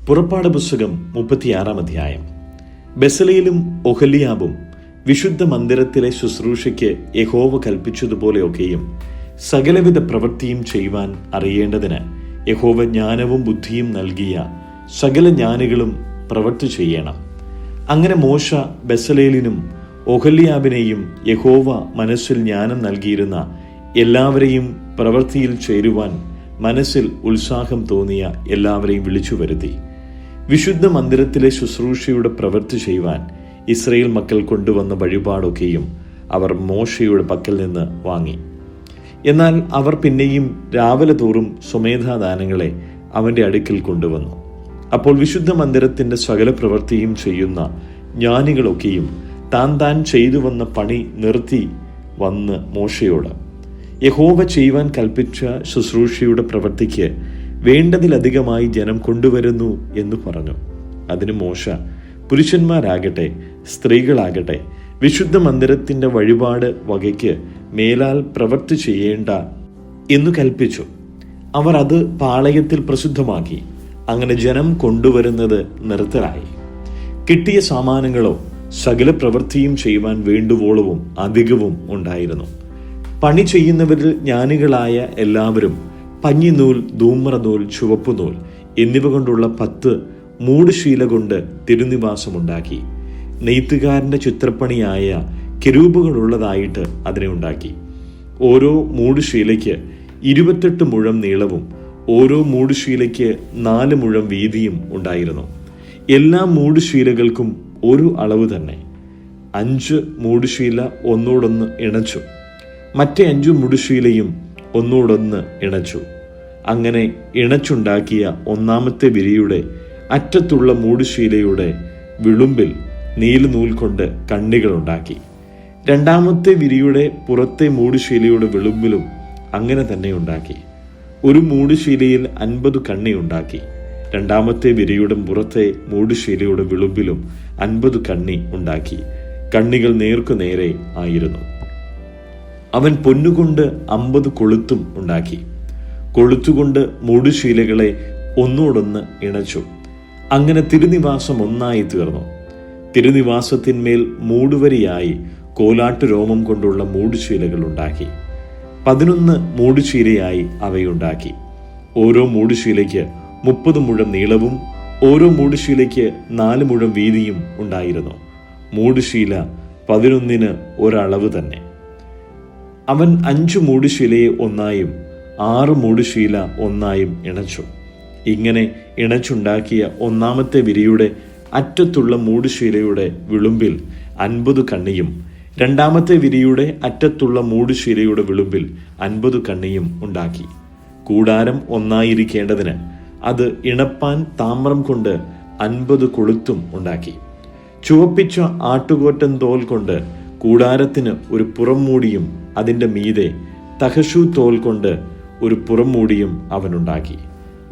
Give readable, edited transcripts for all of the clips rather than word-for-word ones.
പുറപ്പാട് പുസ്തകം 36 അധ്യായം. ബെസലേലും ഒഹല്യാബും വിശുദ്ധ മന്ദിരത്തിലെ ശുശ്രൂഷയ്ക്ക് യഹോവ കൽപ്പിച്ചതുപോലെയൊക്കെയും സകലവിധ പ്രവൃത്തിയും ചെയ്യുവാൻ അറിയേണ്ടതിന് യഹോവ ജ്ഞാനവും ബുദ്ധിയും നൽകിയ സകല ജ്ഞാനികളും പ്രവൃത്തി ചെയ്യണം. അങ്ങനെ മോശ ബെസലേലിനും ഒഹല്യാബിനെയും യഹോവ മനസ്സിൽ ജ്ഞാനം നൽകിയിരുന്ന എല്ലാവരെയും പ്രവൃത്തിയിൽ ചേരുവാൻ മനസ്സിൽ ഉത്സാഹം തോന്നിയ എല്ലാവരെയും വിളിച്ചു വരുത്തി. വിശുദ്ധ മന്ദിരത്തിലെ ശുശ്രൂഷയുടെ പ്രവൃത്തി ചെയ്യുവാൻ ഇസ്രായേൽ മക്കൾ കൊണ്ടുവന്ന വഴിപാടൊക്കെയും അവർ മോശയുടെ പക്കൽ നിന്ന് വാങ്ങി. എന്നാൽ അവർ പിന്നെയും രാവിലെ തോറും സ്വമേധാദാനങ്ങളെ അവന്റെ അടുക്കൽ കൊണ്ടുവന്നു. അപ്പോൾ വിശുദ്ധ മന്ദിരത്തിന്റെ സകല പ്രവൃത്തിയും ചെയ്യുന്ന ജ്ഞാനികളൊക്കെയും താൻ ചെയ്തു വന്ന പണി നിർത്തി വന്ന് മോശയോട്, യഹോവ ചെയ്യുവാൻ കൽപ്പിച്ച ശുശ്രൂഷയുടെ പ്രവൃത്തിക്ക് വേണ്ടതിലധികമായി ജനം കൊണ്ടുവരുന്നു എന്ന് പറഞ്ഞു. അതിന് മോശ, പുരുഷന്മാരാകട്ടെ സ്ത്രീകളാകട്ടെ വിശുദ്ധ മന്ദിരത്തിന്റെ വഴിപാട് വകയ്ക്ക് മേലാൽ പ്രവൃത്തി ചെയ്യേണ്ട എന്നു കൽപ്പിച്ചു. അവർ അത് പാളയത്തിൽ പ്രസിദ്ധമാക്കി. അങ്ങനെ ജനം കൊണ്ടുവരുന്നത് നിർത്തലായി. കിട്ടിയ സാമാനങ്ങളോ സകല പ്രവൃത്തിയും ചെയ്യുവാൻ വേണ്ടുവോളവും അധികവും ഉണ്ടായിരുന്നു. പണി ചെയ്യുന്നവരിൽ ജ്ഞാനികളായ എല്ലാവരും പഞ്ഞിനൂൽ, ധൂമ്രനൂൽ, ചുവപ്പുനൂൽ എന്നിവ കൊണ്ടുള്ള 10 മൂടുശീല കൊണ്ട് തിരുനിവാസമുണ്ടാക്കി. നെയ്ത്തുകാരന്റെ ചിത്രപ്പണിയായ കെരൂബുകളുള്ളതായിട്ട് അതിനെ ഉണ്ടാക്കി. ഓരോ മൂടുശീലയ്ക്ക് 28 മുഴം നീളവും ഓരോ മൂടുശീലയ്ക്ക് 4 മുഴം വീതിയും ഉണ്ടായിരുന്നു. എല്ലാ മൂടുശീലകൾക്കും ഒരു അളവ് തന്നെ. 5 മൂടുശീല ഒന്നോടൊന്ന് ഇണച്ചു. മറ്റേ 5 മൂടുശീലയും ഒന്നോടൊന്ന് ഇണച്ചു. അങ്ങനെ ഇണച്ചുണ്ടാക്കിയ ഒന്നാമത്തെ വിരിയുടെ അറ്റത്തുള്ള മൂടുശീലയുടെ വിളുമ്പിൽ നീലനൂൽ കൊണ്ട് കണ്ണികൾ ഉണ്ടാക്കി. രണ്ടാമത്തെ വിരിയുടെ പുറത്തെ മൂടുശീലയുടെ വിളുമ്പിലും അങ്ങനെ തന്നെ ഉണ്ടാക്കി. ഒരു മൂടുശീലയിൽ 50 കണ്ണി ഉണ്ടാക്കി. രണ്ടാമത്തെ വിരിയുടെ പുറത്തെ മൂടുശീലയുടെ വിളുമ്പിലും 50 കണ്ണി ഉണ്ടാക്കി. കണ്ണികൾ നേർക്കുനേരെ ആയിരുന്നു. അവൻ പൊന്നുകൊണ്ട് 50 കൊളുത്തും ഉണ്ടാക്കി. കൊളുത്തുകൊണ്ട് മൂടുശീലകളെ ഒന്നോടൊന്ന് ഇണച്ചു. അങ്ങനെ തിരുനിവാസം ഒന്നായി തീർന്നു. തിരുനിവാസത്തിന്മേൽ മൂടുവരിയായി കോലാട്ടു രോമം കൊണ്ടുള്ള മൂടുശീലകൾ ഉണ്ടാക്കി. 11 മൂടുശീലയായി അവയുണ്ടാക്കി. ഓരോ മൂടുശീലയ്ക്ക് 30 മുഴം നീളവും ഓരോ മൂടുശീലയ്ക്ക് 4 മുഴം വീതിയും ഉണ്ടായിരുന്നു. മൂടുശീല 11 ഒരളവ് തന്നെ. അവൻ 5 മൂടുശീലയെ ഒന്നായും 6 മൂടുശീല ഒന്നായും ഇണച്ചു. ഇങ്ങനെ ഇണച്ചുണ്ടാക്കിയ ഒന്നാമത്തെ വിരിയുടെ അറ്റത്തുള്ള മൂടുശീലയുടെ വിളുമ്പിൽ 50 കണ്ണിയും രണ്ടാമത്തെ വിരിയുടെ അറ്റത്തുള്ള മൂടുശീലയുടെ വിളുമ്പിൽ 50 കണ്ണിയും ഉണ്ടാക്കി. കൂടാരം ഒന്നായിരിക്കേണ്ടതിന് അത് ഇണപ്പാൻ താമ്രം കൊണ്ട് 50 കൊളുത്തും ഉണ്ടാക്കി. ചുവപ്പിച്ച ആട്ടുകോറ്റൻ തോൽ കൊണ്ട് കൂടാരത്തിന് ഒരു പുറംമൂടിയും അതിന്റെ മീതെ തഹശു തോൽ കൊണ്ട് ഒരു പുറംമൂടിയും അവനുണ്ടാക്കി.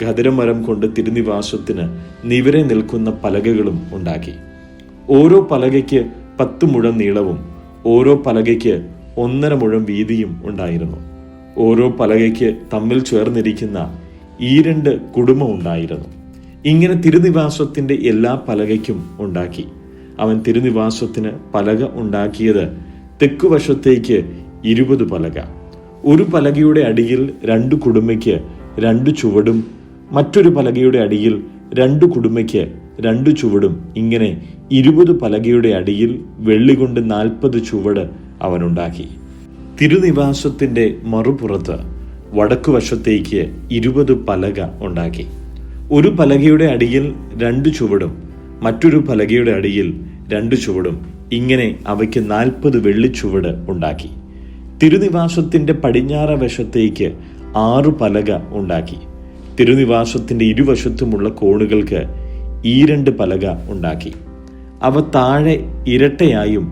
ഖദിരമരം കൊണ്ട് തിരുനിവാസത്തിന് നിവരെ നിൽക്കുന്ന പലകകളും ഉണ്ടാക്കി. ഓരോ പലകയ്ക്ക് 10 മുഴം നീളവും ഓരോ പലകയ്ക്ക് 1.5 മുഴം വീതിയും ഉണ്ടായിരുന്നു. ഓരോ പലകയ്ക്ക് തമ്മിൽ ചേർന്നിരിക്കുന്ന 2 കുടുംബം ഉണ്ടായിരുന്നു. ഇങ്ങനെ തിരുനിവാസത്തിന്റെ എല്ലാ പലകയ്ക്കും ഉണ്ടാക്കി. അവൻ തിരുനിവാസത്തിന് പലക ഉണ്ടാക്കിയത് തെക്കുവശത്തേക്ക് 20 പലക. ഒരു പലകയുടെ അടിയിൽ 2 കുടുമയ്ക്ക് 2 ചുവടും മറ്റൊരു പലകയുടെ അടിയിൽ 2 കുടുമയ്ക്ക് 2 ചുവടും, ഇങ്ങനെ 20 പലകയുടെ അടിയിൽ വെള്ളികൊണ്ട് 40 ചുവട് അവനുണ്ടാക്കി. തിരുനിവാസത്തിന്റെ മറുപുറത്ത് വടക്കുവശത്തേക്ക് 20 പലക ഉണ്ടാക്കി. ഒരു പലകയുടെ അടിയിൽ 2 ചുവടും മറ്റൊരു പലകയുടെ അടിയിൽ 2 ചുവടും, ഇങ്ങനെ അവയ്ക്ക് 40 വെള്ളിച്ചുവട് ഉണ്ടാക്കി. തിരുനിവാസത്തിന്റെ പടിഞ്ഞാറ വശത്തേക്ക് 6 പലക ഉണ്ടാക്കി. തിരുനിവാസത്തിന്റെ ഇരുവശത്തുമുള്ള കോണുകൾക്ക് 2 പലക ഉണ്ടാക്കി. അവ താഴെ ഇരട്ടയായും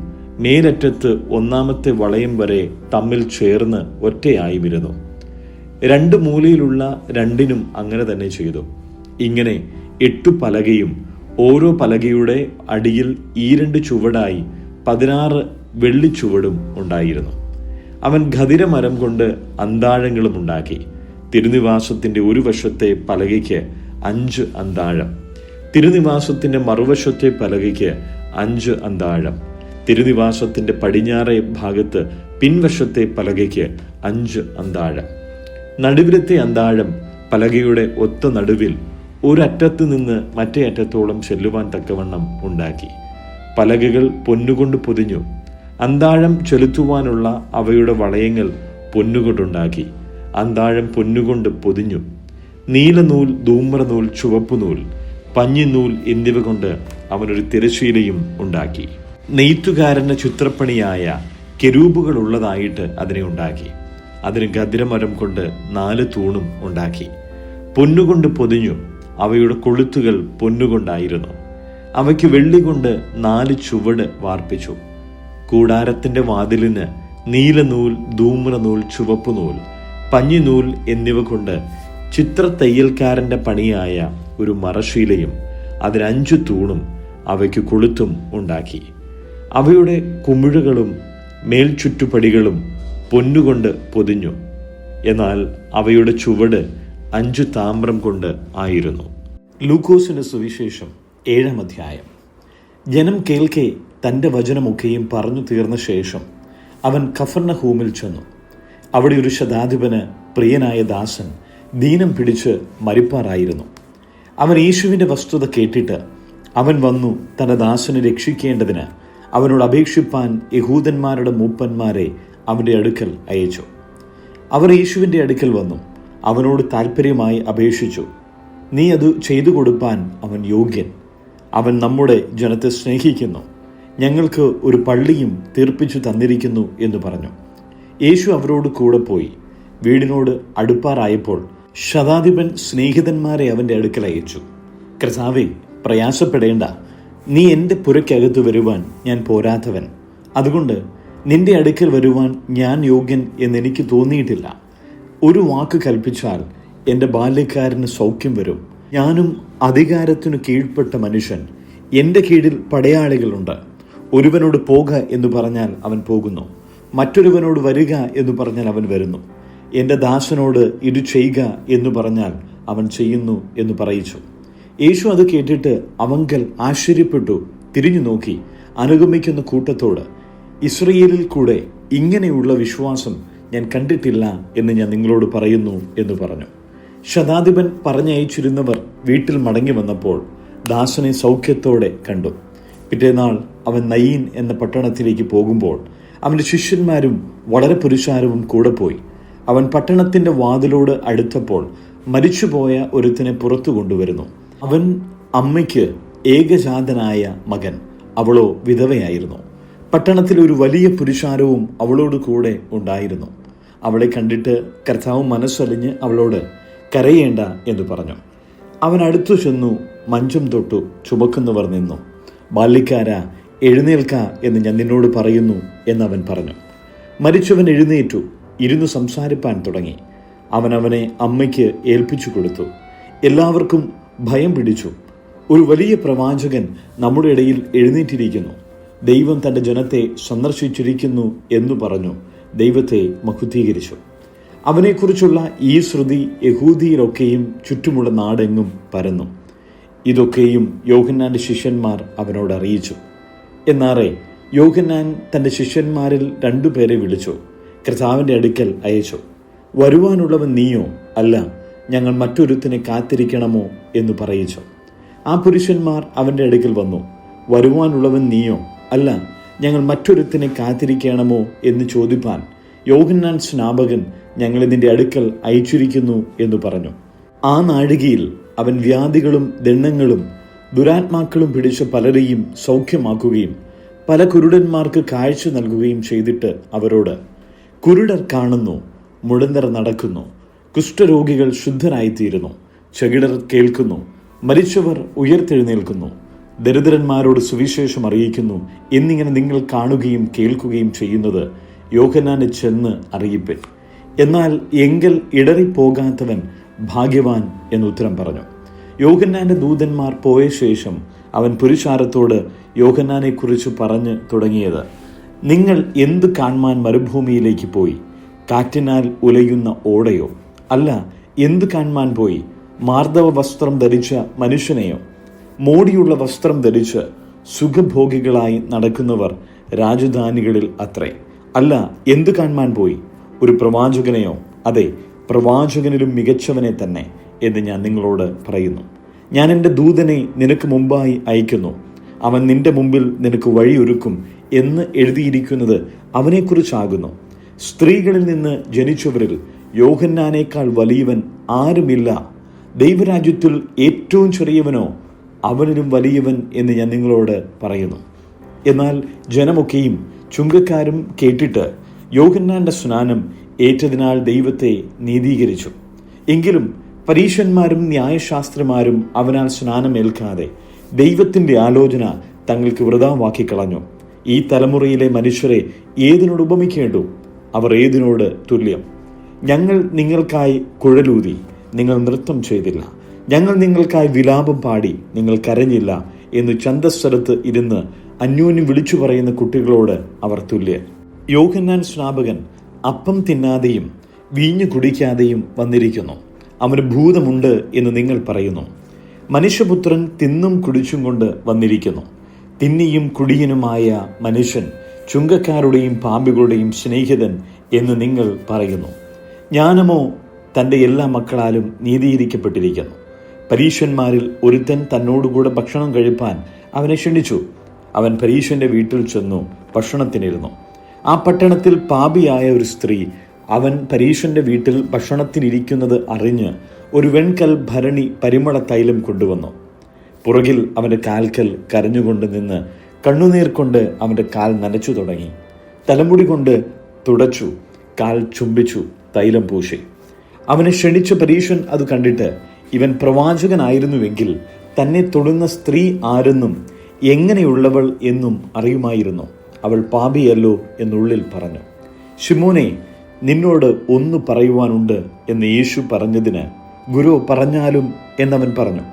മേലറ്റത്ത് ഒന്നാമത്തെ വളയം വരെ തമ്മിൽ ചേർന്ന് ഒറ്റയായും ഇരുന്നു. 2 മൂലയിലുള്ള 2 അങ്ങനെ തന്നെ ചെയ്തു. ഇങ്ങനെ 8 പലകയും ഓരോ പലകയുടെ അടിയിൽ 2 ചുവടായി 16 വെള്ളിച്ചുവടും ഉണ്ടായിരുന്നു. അവൻ ഖദിരമരം കൊണ്ട് അന്താഴങ്ങളും ഉണ്ടാക്കി. തിരുനിവാസത്തിന്റെ ഒരു വശത്തെ പലകയ്ക്ക് 5 അന്താഴം, തിരുനിവാസത്തിന്റെ മറുവശത്തെ പലകയ്ക്ക് 5 അന്താഴം. തിരുനിവാസത്തിന്റെ പടിഞ്ഞാറേ ഭാഗത്ത് പിൻവശത്തെ പലകയ്ക്ക് 5 അന്താഴം. നടുവിലത്തെ അന്താഴം പലകയുടെ ഒത്ത നടുവിൽ ഒരറ്റത്ത് നിന്ന് മറ്റേ അറ്റത്തോളം ചെല്ലുവാൻ തക്കവണ്ണം ഉണ്ടാക്കി. പലകകൾ പൊന്നുകൊണ്ട് പൊതിഞ്ഞു. അന്താഴം ചെലുത്തുവാനുള്ള അവയുടെ വളയങ്ങൾ പൊന്നുകൊണ്ടുണ്ടാക്കി. അന്താഴം പൊന്നുകൊണ്ട് പൊതിഞ്ഞു. നീലനൂൽ, ധൂമ്രനൂൽ, ചുവപ്പുനൂൽ, പഞ്ഞിനൂൽ എന്നിവ കൊണ്ട് അവനൊരു തിരശ്ശീലയും ഉണ്ടാക്കി. നെയ്ത്തുകാരന്റെ ചിത്രപ്പണിയായ കെരൂബുകൾ ഉള്ളതായിട്ട് അതിനെ ഉണ്ടാക്കി. അതിന് ഗദ്രമരം കൊണ്ട് 4 തൂണും ഉണ്ടാക്കി. പൊന്നുകൊണ്ട് പൊതിഞ്ഞു. അവയുടെ കൊളുത്തുകൾ പൊന്നുകൊണ്ടായിരുന്നു. അവയ്ക്ക് വെള്ളി കൊണ്ട് 4 ചുവട് വാർപ്പിച്ചു. കൂടാരത്തിന്റെ വാതിലിന് നീലനൂൽ, ധൂമ്രനൂൽ, ചുവപ്പുനൂൽ, പഞ്ഞിനൂൽ എന്നിവ കൊണ്ട് ചിത്രത്തയ്യൽക്കാരന്റെ പണിയായ ഒരു മറശ്ശീലയും അതിന് 5 തൂണും അവയ്ക്ക് കൊളുത്തും ഉണ്ടാക്കി. അവയുടെ കുമിഴുകളും മേൽചുറ്റുപടികളും പൊന്നുകൊണ്ട് പൊതിഞ്ഞു. എന്നാൽ അവയുടെ ചുവട് 5 താമ്രം കൊണ്ട് ആയിരുന്നു. ലൂക്കോസിന്റെ സുവിശേഷം 7-ാം അധ്യായം. ജനം കേൾക്കെ തൻ്റെ വചനമൊക്കെയും പറഞ്ഞു തീർന്ന ശേഷം അവൻ കഫർന്നഹൂമിൽ ചെന്നു. അവിടെ ഒരു ശതാധിപന് പ്രിയനായ ദാസൻ ദീനം പിടിച്ച് മരിപ്പാറായിരുന്നു. അവൻ യേശുവിൻ്റെ വസ്തുത കേട്ടിട്ട് അവൻ വന്നു തൻ്റെ ദാസനെ രക്ഷിക്കേണ്ടതിന് അവനോട് അപേക്ഷിപ്പാൻ യഹൂദന്മാരുടെ മൂപ്പന്മാരെ അവൻ്റെ അടുക്കൽ അയച്ചു. അവർ യേശുവിൻ്റെ അടുക്കൽ വന്നു അവനോട് താൽപ്പര്യമായി അപേക്ഷിച്ചു. നീ അത് ചെയ്തു കൊടുപ്പാൻ അവൻ യോഗ്യൻ. അവൻ നമ്മുടെ ജനത്തെ സ്നേഹിക്കുന്നു, ഞങ്ങൾക്ക് ഒരു പള്ളിയും തീർപ്പിച്ചു തന്നിരിക്കുന്നു എന്ന് പറഞ്ഞു. യേശു അവരോട് കൂടെ പോയി. വീടിനോട് അടുപ്പാറായപ്പോൾ ശതാധിപൻ സ്നേഹിതന്മാരെ അവൻ്റെ അടുക്കൽ അയച്ചു. കർത്താവേ, പ്രയാസപ്പെടേണ്ട, നീ എൻ്റെ പുരയ്ക്കകത്ത് വരുവാൻ ഞാൻ പോരാത്തവൻ. അതുകൊണ്ട് നിന്റെ അടുക്കൽ വരുവാൻ ഞാൻ യോഗ്യൻ എന്നെനിക്ക് തോന്നിയിട്ടില്ല. ഒരു വാക്ക് കൽപ്പിച്ചാൽ എൻ്റെ ബാല്യക്കാരന് സൗഖ്യം വരും. ഞാനും അധികാരത്തിനു കീഴ്പ്പെട്ട മനുഷ്യൻ. എൻ്റെ കീഴിൽ പടയാളികളുണ്ട്. ഒരുവനോട് പോക എന്ന് പറഞ്ഞാൽ അവൻ പോകുന്നു, മറ്റൊരുവനോട് വരിക എന്ന് പറഞ്ഞാൽ അവൻ വരുന്നു. എൻ്റെ ദാസനോട് ഇത് ചെയ്യുക എന്ന് പറഞ്ഞാൽ അവൻ ചെയ്യുന്നു എന്ന് പറയിച്ചു. യേശു അത് കേട്ടിട്ട് അവങ്കൽ ആശ്ചര്യപ്പെട്ടു തിരിഞ്ഞു നോക്കി അനുഗമിക്കുന്ന കൂട്ടത്തോട്, ഇസ്രയേലിൽ കൂടെ ഇങ്ങനെയുള്ള വിശ്വാസം ഞാൻ കണ്ടിട്ടില്ല എന്ന് ഞാൻ നിങ്ങളോട് പറയുന്നു എന്ന് പറഞ്ഞു. ശതാധിപൻ പറഞ്ഞയച്ചിരുന്നവർ വീട്ടിൽ മടങ്ങി വന്നപ്പോൾ ദാസനെ സൗഖ്യത്തോടെ കണ്ടു. പിറ്റേനാൾ അവൻ നയീൻ എന്ന പട്ടണത്തിലേക്ക് പോകുമ്പോൾ അവൻ്റെ ശിഷ്യന്മാരും വളരെ പുരുഷാരവും കൂടെ പോയി. അവൻ പട്ടണത്തിൻ്റെ വാതിലോട് അടുത്തപ്പോൾ മരിച്ചുപോയ ഒരുത്തിനെ പുറത്തു കൊണ്ടുവരുന്നു. അവൻ അമ്മയ്ക്ക് ഏകജാതനായ മകൻ, അവളോ വിധവയായിരുന്നു. പട്ടണത്തിൽ ഒരു വലിയ പുരുഷാരവും അവളോട് കൂടെ ഉണ്ടായിരുന്നു. അവളെ കണ്ടിട്ട് കർത്താവ് മനസ്സലിഞ്ഞ് അവളോട് കരയേണ്ട എന്ന് പറഞ്ഞു. അവൻ അടുത്തു ചെന്നു മഞ്ചം തൊട്ടു ചുമക്കുന്നവർ നിന്നു. ബാല്യക്കാരാ, എഴുന്നേൽക്ക എന്ന് ഞാൻ നിന്നോട് പറയുന്നു എന്നവൻ പറഞ്ഞു. മരിച്ചവൻ എഴുന്നേറ്റു ഇരുന്ന് സംസാരിപ്പാൻ തുടങ്ങി. അവൻ അവനെ അമ്മയ്ക്ക് ഏൽപ്പിച്ചു കൊടുത്തു. എല്ലാവർക്കും ഭയം പിടിച്ചു. ഒരു വലിയ പ്രവാചകൻ നമ്മുടെ ഇടയിൽ എഴുന്നേറ്റിരിക്കുന്നു, ദൈവം തൻ്റെ ജനത്തെ സന്ദർശിച്ചിരിക്കുന്നു എന്നു പറഞ്ഞു ദൈവത്തെ മഹത്വീകരിച്ചു. അവനെക്കുറിച്ചുള്ള ഈ ശ്രുതി യഹൂദിയിലൊക്കെയും ചുറ്റുമുള്ള നാടെങ്ങും പരന്നു. ഇതൊക്കെയും യോഹന്നാന്റെ ശിഷ്യന്മാർ അവനോട് അറിയിച്ചു. എന്നാറെ യോഹന്നാൻ തൻ്റെ ശിഷ്യന്മാരിൽ 2 പേരെ വിളിച്ചു കർത്താവിൻ്റെ അടുക്കൽ അയച്ചു. വരുവാനുള്ളവൻ നീയോ? അല്ല, ഞങ്ങൾ മറ്റൊരുത്തിനെ കാത്തിരിക്കണമോ എന്ന് പറയിച്ചു. ആ പുരുഷന്മാർ അവൻ്റെ അടുക്കൽ വന്നു. വരുവാനുള്ളവൻ നീയോ? അല്ല, ഞങ്ങൾ മറ്റൊരുത്തിനെ കാത്തിരിക്കണമോ എന്ന് ചോദിപ്പാൻ യോഹന്നാൻ സ്നാപകൻ ഞങ്ങളെ നിന്റെ അടുക്കൽ അയച്ചിരിക്കുന്നു എന്ന് പറഞ്ഞു. ആ നാഴികയിൽ അവൻ വ്യാധികളും ദണ്ണങ്ങളും ദുരാത്മാക്കളും പിടിച്ച പലരെയും സൗഖ്യമാക്കുകയും പല കുരുടന്മാർക്ക് കാഴ്ച നൽകുകയും ചെയ്തിട്ട് അവരോട്, കുരുടർ കാണുന്നു, മുടന്തർ നടക്കുന്നു, കുഷ്ഠരോഗികൾ ശുദ്ധരായിത്തീരുന്നു, ചെകിടർ കേൾക്കുന്നു, മരിച്ചവർ ഉയർത്തെഴുന്നേൽക്കുന്നു, ദരിദ്രന്മാരോട് സുവിശേഷം അറിയിക്കുന്നു എന്നിങ്ങനെ നിങ്ങൾ കാണുകയും കേൾക്കുകയും ചെയ്യുന്നത് യോഹന്നാനെ ചെന്ന് അറിയിപ്പിൻ. എന്നാൽ എങ്കിൽ ഇടറിപ്പോകാത്തവൻ ഭാഗ്യവാൻ എന്നുത്തരം പറഞ്ഞു. യോഹന്നാന്റെ ദൂതന്മാർ പോയ ശേഷം അവൻ പുരുഷാരത്തോട് യോഹന്നാനെക്കുറിച്ച് പറഞ്ഞു തുടങ്ങിയത്, നിങ്ങൾ എന്ത് കാണുവാൻ മരുഭൂമിയിലേക്ക് പോയി? കാറ്റിനാൽ ഉലയുന്ന ഓടയോ? അല്ല, എന്ത് കാണുവാൻ പോയി? മാർദ്ദവ വസ്ത്രം ധരിച്ച മനുഷ്യനെയോ? മോടിയുള്ള വസ്ത്രം ധരിച്ച് സുഖഭോഗികളായി നടക്കുന്നവർ രാജധാനികളിൽ അത്രേ. അല്ല, എന്തു കാണുവാൻ പോയി? ഒരു പ്രവാചകനെയോ? അതെ, പ്രവാചകനിലും മികച്ചവനെ തന്നെ എന്ന് ഞാൻ നിങ്ങളോട് പറയുന്നു. ഞാൻ എൻ്റെ ദൂതനെ നിനക്ക് മുമ്പായി അയക്കുന്നു, അവൻ നിന്റെ മുമ്പിൽ നിനക്ക് വഴിയൊരുക്കും എന്ന് എഴുതിയിരിക്കുന്നത് അവനെക്കുറിച്ചാകുന്നു. സ്ത്രീകളിൽ നിന്ന് ജനിച്ചവരിൽ യോഹന്നാനേക്കാൾ വലിയവൻ ആരുമില്ല. ദൈവരാജ്യത്തിൽ ഏറ്റവും ചെറിയവനോ അവനിലും വലിയവൻ എന്ന് ഞാൻ നിങ്ങളോട് പറയുന്നു. എന്നാൽ ജനമൊക്കെയും ചുങ്കക്കാരും കേട്ടിട്ട് യോഹന്നാന്റെ സ്നാനം ഏറ്റതിനാൽ ദൈവത്തെ നീതീകരിച്ചു. എങ്കിലും പരീശന്മാരും ന്യായശാസ്ത്രിമാരും അവനാൽ സ്നാനമേൽക്കാതെ ദൈവത്തിന്റെ ആലോചന തങ്ങൾക്ക് വൃഥാവാക്കിക്കളഞ്ഞു. ഈ തലമുറയിലെ മനുഷ്യരെ ഏതിനോട് ഉപമിക്കേണ്ടു? അവർ ഏതിനോട് തുല്യം? ഞങ്ങൾ നിങ്ങൾക്കായി കുഴലൂതി, നിങ്ങൾ നൃത്തം ചെയ്തില്ല. ഞങ്ങൾ നിങ്ങൾക്കായി വിലാപം പാടി, നിങ്ങൾ കരഞ്ഞില്ല എന്ന് ചന്തസ്ഥലത്ത് ഇരുന്ന് അന്യോന്യം വിളിച്ചു പറയുന്ന കുട്ടികളോട് അവർ തുല്യർ. യോഹന്നാൻ സ്നാപകൻ അപ്പം തിന്നാതെയും വീഞ്ഞു കുടിക്കാതെയും വന്നിരിക്കുന്നു, അവന് ഭൂതമുണ്ട് എന്ന് നിങ്ങൾ പറയുന്നു. മനുഷ്യപുത്രൻ തിന്നും കുടിച്ചും കൊണ്ട് വന്നിരിക്കുന്നു. തിന്നിയും കുടിയനുമായ മനുഷ്യൻ ചുങ്കക്കാരുടെയും പാപികളുടെയും സ്നേഹിതൻ എന്ന് നിങ്ങൾ പറയുന്നു. ജ്ഞാനമോ തൻ്റെ എല്ലാ മക്കളാലും നീതീകരിക്കപ്പെട്ടിരിക്കുന്നു. പരീശന്മാരിൽ ഒരുത്തൻ തന്നോടുകൂടെ ഭക്ഷണം കഴിപ്പാൻ അവനെ ക്ഷണിച്ചു. അവൻ പരീശന്റെ വീട്ടിൽ ചെന്നു ഭക്ഷണത്തിനിരുന്നു. ആ പട്ടണത്തിൽ പാപിയായ ഒരു സ്ത്രീ അവൻ പരീശന്റെ വീട്ടിൽ ഭക്ഷണത്തിനിരിക്കുന്നത് അറിഞ്ഞ് ഒരു വെൺകൽ ഭരണി പരിമള തൈലം കൊണ്ടുവന്നു. പുറകിൽ അവൻ്റെ കാൽക്കൽ കരഞ്ഞുകൊണ്ട് നിന്ന് കണ്ണുനീർ കൊണ്ട് അവൻ്റെ കാൽ നനച്ചു തുടങ്ങി. തലമുടി കൊണ്ട് തുടച്ചു, കാൽ ചുംബിച്ചു, തൈലം പൂശി. അവനെ ക്ഷണിച്ച പരീശൻ അത് കണ്ടിട്ട് ഇവൻ പ്രവാചകനായിരുന്നുവെങ്കിൽ തന്നെ തൊടുന്ന സ്ത്രീ ആരെന്നും എങ്ങനെയുള്ളവൾ എന്നും അറിയുമായിരുന്നു, അവൾ പാപിയല്ലോ എന്നുള്ളിൽ പറഞ്ഞു. ശിമോനെ, നിന്നോട് ഒന്ന് പറയുവാനുണ്ട് എന്ന് യേശു പറഞ്ഞതിന്, ഗുരു പറഞ്ഞാലും എന്നവൻ പറഞ്ഞു.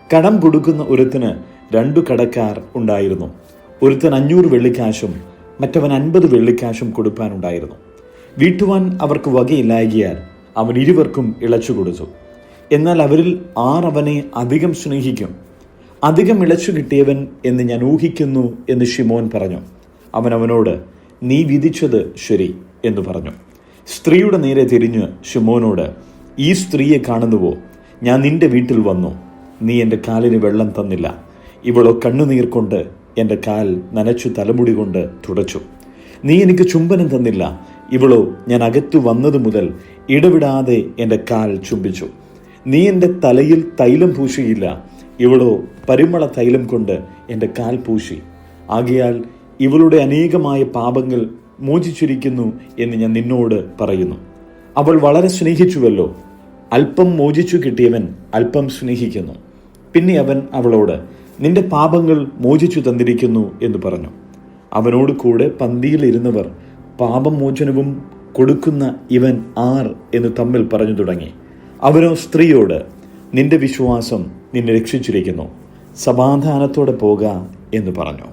കടം കൊടുക്കുന്ന ഒരുത്തിന് 2 കടക്കാർ ഉണ്ടായിരുന്നു. ഒരുത്തൻ 500 വെള്ളിക്കാശും മറ്റവൻ 50 വെള്ളിക്കാശും കൊടുപ്പാനുണ്ടായിരുന്നു. വീട്ടുവാൻ അവർക്ക് വകയില്ലായകിയാൽ അവൻ ഇരുവർക്കും ഇളച്ചു കൊടുത്തു. എന്നാൽ അവരിൽ ആർ അവനെ അധികം സ്നേഹിക്കും? അധികം ഇളച്ചു കിട്ടിയവൻ എന്ന് ഞാൻ ഊഹിക്കുന്നു എന്ന് ശിമോൻ പറഞ്ഞു. അവൻ അവനോട്, നീ വിധിച്ചത് ശരി എന്ന് പറഞ്ഞു. സ്ത്രീയുടെ നേരെ തിരിഞ്ഞ് ശിമോനോട്, ഈ സ്ത്രീയെ കാണുന്നുവോ? ഞാൻ നിന്റെ വീട്ടിൽ വന്നു, നീ എൻ്റെ കാലിന് വെള്ളം തന്നില്ല. ഇവളോ കണ്ണുനീർ കൊണ്ട് എൻ്റെ കാൽ നനച്ചു തലമുടി കൊണ്ട് തുടച്ചു. നീ എനിക്ക് ചുംബനം തന്നില്ല. ഇവളോ ഞാൻ അകത്തു വന്നതു മുതൽ ഇടവിടാതെ എൻ്റെ കാൽ ചുംബിച്ചു. നീ എൻ്റെ തലയിൽ തൈലം പൂശിയില്ല. ഇവളോ പരിമള തൈലം കൊണ്ട് എൻ്റെ കാൽ പൂശി. ആകയാൽ ഇവളുടെ അനേകമായ പാപങ്ങൾ മോചിച്ചിരിക്കുന്നു എന്ന് ഞാൻ നിന്നോട് പറയുന്നു. അവൾ വളരെ സ്നേഹിച്ചുവല്ലോ. അല്പം മോചിച്ചു കിട്ടിയവൻ അല്പം സ്നേഹിക്കുന്നു. പിന്നെ അവൻ അവളോട്, നിന്റെ പാപങ്ങൾ മോചിച്ചു തന്നിരിക്കുന്നു എന്ന് പറഞ്ഞു. അവനോട് കൂടെ പന്തിയിൽ ഇരുന്നവർ പാപം മോചനവും കൊടുക്കുന്ന ഇവൻ ആർ എന്ന് തമ്മിൽ പറഞ്ഞു തുടങ്ങി. അവനോ സ്ത്രീയോട്, നിന്റെ വിശ്വാസം നിന്നെ രക്ഷിച്ചിരിക്കുന്നു, സമാധാനത്തോടെ പോക എന്ന് പറഞ്ഞു.